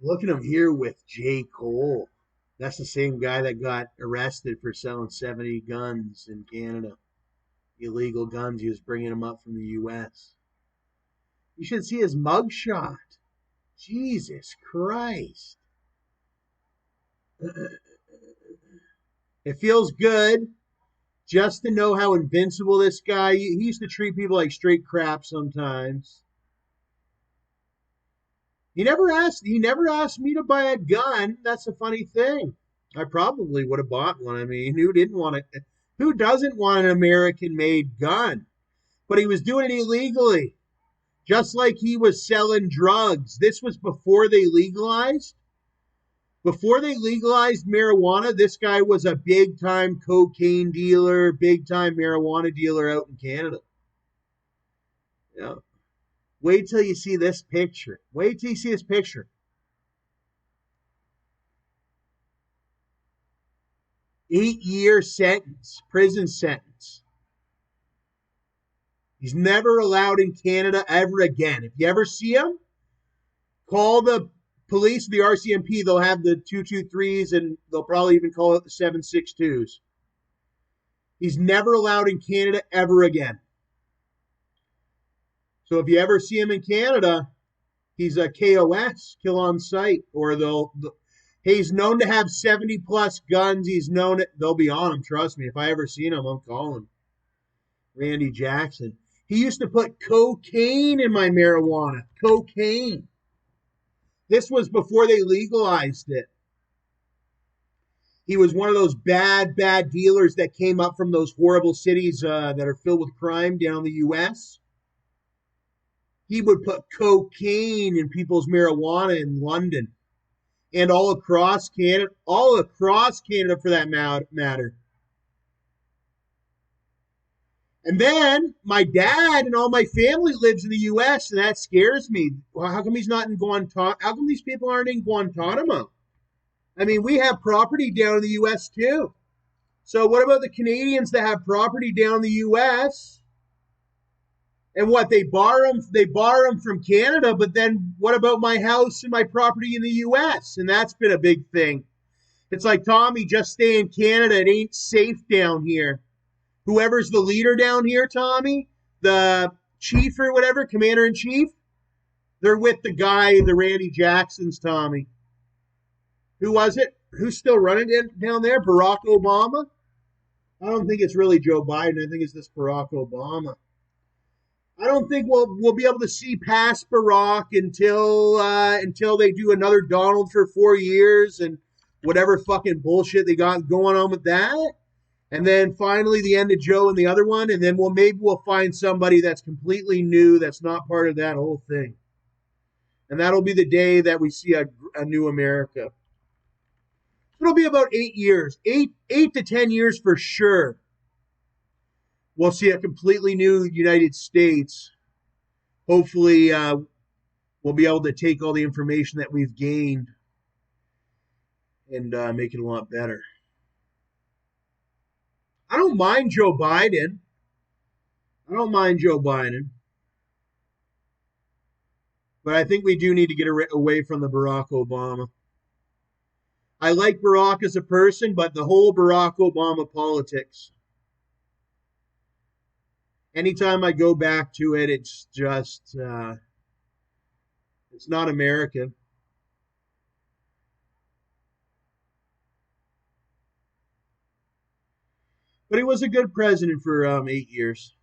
Look at him here with J. Cole. That's the same guy that got arrested for selling 70 guns in Canada. Illegal guns. He was bringing them up from the U.S. You should see his mugshot. Jesus Christ. It feels good just to know how invincible this guy. He used to treat people like straight crap sometimes. He never asked. He never asked me to buy a gun. That's a funny thing. I probably would have bought one. I mean, who didn't want it? Who doesn't want an American-made gun? But he was doing it illegally, just like he was selling drugs. This was before they legalized. Before they legalized marijuana, this guy was a big-time cocaine dealer, big-time marijuana dealer out in Canada. Yeah. Wait till you see this picture. Wait till you see this picture. 8-year sentence, prison sentence. He's never allowed in Canada ever again. If you ever see him, call the police, the RCMP. They'll have the 223s and they'll probably even call it the 762s. He's never allowed in Canada ever again. So if you ever see him in Canada, he's a KOS, kill on sight, or he's known to have 70 plus guns. He's known it. They'll be on him. Trust me. If I ever seen him, I'm calling Randy Jackson. He used to put cocaine in my marijuana. Cocaine. This was before they legalized it. He was one of those bad dealers that came up from those horrible cities that are filled with crime down in the U.S. He would put cocaine in people's marijuana in London and all across Canada for that matter. And then my dad and all my family lives in the U.S., and that scares me. Well, how come he's not in Guantanamo? How come these people aren't in Guantanamo? I mean, we have property down in the U.S. too. So what about the Canadians that have property down in the U.S.? And what, they bar them from Canada, but then what about my house and my property in the U.S.? And that's been a big thing. It's like, Tommy, just stay in Canada. It ain't safe down here. Whoever's the leader down here, Tommy, the chief or whatever, commander-in-chief, they're with the guy, the Randy Jacksons, Tommy. Who was it? Who's still running down there? Barack Obama? I don't think it's really Joe Biden. I think it's this Barack Obama. I don't think we'll be able to see past Barack until they do another Donald for 4 years and whatever fucking bullshit they got going on with that. And then finally the end of Joe and the other one, and then maybe we'll find somebody that's completely new that's not part of that whole thing. And that'll be the day that we see a new America. It'll be about 8 years, 8 to 10 years for sure. We'll see a completely new United States. Hopefully, we'll be able to take all the information that we've gained and make it a lot better. I don't mind Joe Biden. But I think we do need to get away from the Barack Obama. I like Barack as a person, but the whole Barack Obama politics. Anytime I go back to it, it's just, it's not American. But he was a good president for 8 years.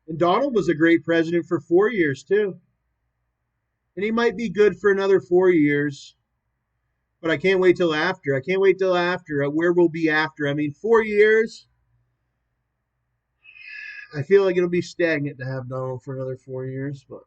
And Donald was a great president for 4 years, too. And he might be good for another 4 years. But I can't wait till after. Where we'll be after. I mean, 4 years. I feel like it'll be stagnant to have Donald for another 4 years. But